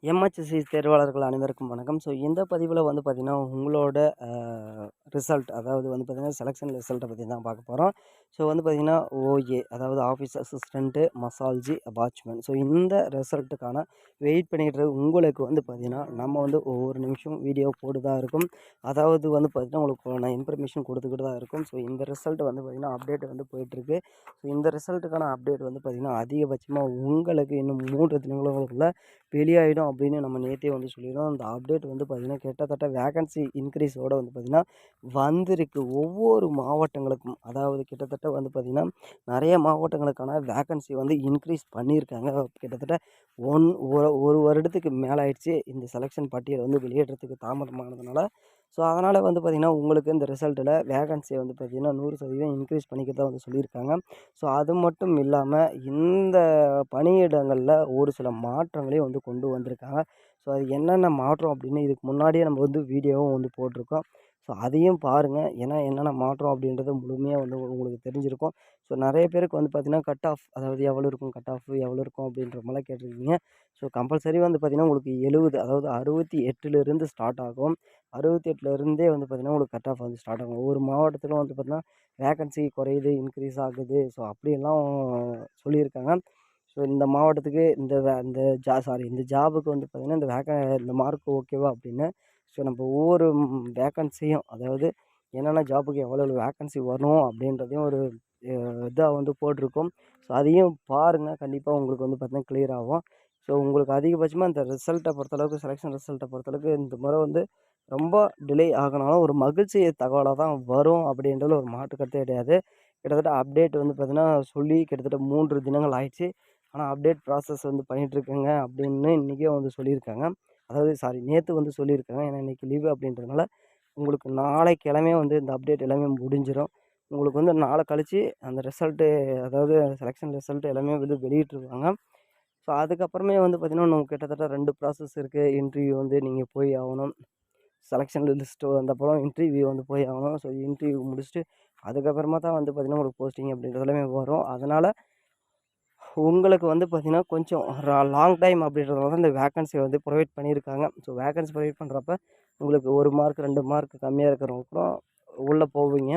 எம்ஹெச்எஸ்சி தேர்வாளர்கள் அனைவருக்கும் வணக்கம். ஸோ இந்த பதிவில் வந்து பார்த்தீங்கன்னா, உங்களோட ரிசல்ட் அதாவது வந்து பார்த்தீங்கன்னா, செலக்ஷன் ரிசல்ட்டை பற்றி தான் பார்க்க போகிறோம். ஸோ வந்து பார்த்தீங்கன்னா, ஓஏ அதாவது ஆஃபீஸ் அசிஸ்டண்ட்டு, மசால்ஜி, வாட்ச்மேன். ஸோ இந்த ரிசல்ட்டுக்கான வெயிட் பண்ணிக்கிட்டு இருக்க உங்களுக்கு வந்து பார்த்தீங்கன்னா, நம்ம வந்து ஒவ்வொரு நிமிஷம் வீடியோ போட்டு தான் இருக்கும். அதாவது வந்து பார்த்தீங்கன்னா, உங்களுக்கு நான் இன்ஃபர்மேஷன் கொடுத்துக்கிட்டு தான் இருக்கும். ஸோ இந்த ரிசல்ட் வந்து பார்த்தீங்கன்னா, அப்டேட் வந்து போயிட்டுருக்கு. ஸோ இந்த ரிசல்ட்டுக்கான அப்டேட் வந்து பார்த்தீங்கன்னா, அதிகபட்சமாக உங்களுக்கு இன்னும் 3 தினங்களுக்குள்ள வெளியாயிடும் அப்படின்னு நம்ம நேத்தே வந்து சொல்லியிருந்தோம். அந்த அப்டேட் வந்து பார்த்திங்கன்னா, கிட்டத்தட்ட வேக்கன்சி இன்க்ரீஸோட வந்து பார்த்திங்கன்னா வந்திருக்கு. ஒவ்வொரு மாவட்டங்களுக்கும் அதாவது கிட்டத்தட்ட வந்து பார்த்திங்கன்னா, நிறைய மாவட்டங்களுக்கான வேக்கன்சி வந்து இன்க்ரீஸ் பண்ணியிருக்காங்க. கிட்டத்தட்ட ஒன் ஒரு ஒரு வருடத்துக்கு மேலே ஆயிடுச்சு இந்த செலெக்ஷன் பட்டியல் வந்து வெளியிடுறதுக்கு தாமதமானதுனால. ஸோ அதனால் வந்து பார்த்திங்கன்னா, உங்களுக்கு இந்த ரிசல்ட்டில் வேகன்சியை வந்து பார்த்திங்கன்னா 100% இன்க்ரீஸ் பண்ணிக்கிறதா வந்து சொல்லியிருக்காங்க. ஸோ அது மட்டும் இல்லாமல் இந்த பணியிடங்களில் ஒரு சில மாற்றங்களையும் வந்து கொண்டு வந்திருக்காங்க. ஸோ அது என்னென்ன மாற்றம் அப்படின்னு இதுக்கு முன்னாடியே நம்ம வந்து வீடியோவும் வந்து போட்டிருக்கோம். ஸோ அதையும் பாருங்கள். ஏன்னா என்னென்ன மாற்றம் அப்படின்றது முழுமையாக வந்து உங்களுக்கு தெரிஞ்சிருக்கும். ஸோ நிறைய பேருக்கு வந்து பார்த்திங்கன்னா, கட் ஆஃப் அதாவது எவ்வளோ இருக்கும், கட் ஆஃப் எவ்வளோ இருக்கும் அப்படின்ற மாதிரிலாம் கேட்டிருக்கீங்க. ஸோ கம்பல்சரி வந்து பார்த்திங்கன்னா, உங்களுக்கு 70 அதாவது 68லிருந்து ஸ்டார்ட் ஆகும். 68லேருந்தே வந்து பார்த்திங்கன்னா, உங்களுக்கு கட் ஆஃப் வந்து ஸ்டார்ட் ஆகும். ஒவ்வொரு மாவட்டத்திலும் வந்து பார்த்திங்கன்னா, வேக்கன்சி குறையுது, இன்க்ரீஸ் ஆகுது. ஸோ அப்படியெல்லாம் சொல்லியிருக்காங்க. ஸோ இந்த மாவட்டத்துக்கு இந்த இந்த ஜாபுக்கு வந்து பார்த்திங்கன்னா, இந்த மார்க் ஓகேவா அப்படின்னு. ஸோ நம்ம ஒவ்வொரு வேக்கன்சியும் அதாவது என்னென்ன ஜாபுக்கு எவ்வளோ வேக்கன்சி வரும் அப்படின்றதையும் ஒரு இதாக வந்து போட்டிருக்கோம். ஸோ அதையும் பாருங்கள். கண்டிப்பாக உங்களுக்கு வந்து பார்த்தீங்கன்னா கிளியர் ஆகும். ஸோ உங்களுக்கு அதிகபட்சமாக இந்த ரிசல்ட்டை பொறுத்தளவுக்கு செலெக்ஷன் ரிசல்ட்டை பொறுத்தளவுக்கு இந்த முறை வந்து ரொம்ப டிலே ஆகுனாலும் ஒரு மகிழ்ச்சி தகவலாக தான் வரும் அப்படின்றதுல ஒரு மாற்று கருத்தே கிடையாது. கிட்டத்தட்ட அப்டேட் வந்து பார்த்தீங்கன்னா சொல்லி கிட்டத்தட்ட 3 தினங்கள் ஆயிடுச்சு. ஆனால் அப்டேட் ப்ராசஸ் வந்து பண்ணிகிட்ருக்குங்க அப்படின்னு இன்றைக்கே வந்து சொல்லியிருக்காங்க. அதாவது நேற்று வந்து சொல்லியிருக்காங்க. ஏன்னா இன்றைக்கி லீவு அப்படின்றதுனால உங்களுக்கு நாளைக்கிழமையே வந்து இந்த அப்டேட் எல்லாமே முடிஞ்சிடும். உங்களுக்கு வந்து நாளை கழிச்சு அந்த ரிசல்ட்டு அதாவது செலெக்ஷன் ரிசல்ட் எல்லாமே வந்து வெளியிட்டுருவாங்க. ஸோ அதுக்கப்புறமே வந்து பார்த்திங்கன்னா, இன்னும் கிட்டத்தட்ட 2 ப்ராசஸ் இருக்குது. இன்டர்வியூ வந்து நீங்கள் போய் ஆகணும். செலெக்ஷன் லிஸ்ட்டு வந்தப்புறம் இன்டர்வியூ வந்து போய் ஆகணும். ஸோ இன்டர்வியூ முடிச்சுட்டு அதுக்கப்புறமா தான் வந்து பார்த்திங்கன்னா, உங்களுக்கு போஸ்டிங் அப்படின்றது எல்லாமே வரும். அதனால் உங்களுக்கு வந்து பார்த்தீங்கன்னா, கொஞ்சம் லாங் டைம் அப்படின்றதுனால தான் இந்த வேக்கன்சி வந்து ப்ரொவைட் பண்ணியிருக்காங்க. ஸோ வேக்கன்சி ப்ரொவைட் பண்ணுறப்ப உங்களுக்கு 1 மார்க் 2 மார்க் கம்மியாக இருக்கிறவங்க கூட உள்ளே போவீங்க.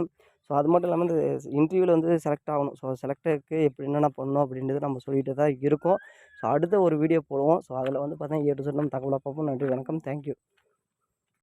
ஸோ அது மட்டும் இல்லாமல் இந்த இன்டர்வியூவில் வந்து செலக்ட் ஆகணும். ஸோ செலக்டருக்கு எப்படி என்னென்ன பண்ணணும் அப்படின்றது நம்ம சொல்லிட்டு தான் இருக்கோம். ஸோ அடுத்த ஒரு வீடியோ போடுவோம். ஸோ அதில் வந்து பார்த்தீங்கன்னா, ஏ டு இசட் நம்ம தகவலாக பார்ப்போம். நன்றி, வணக்கம். தேங்க்யூ.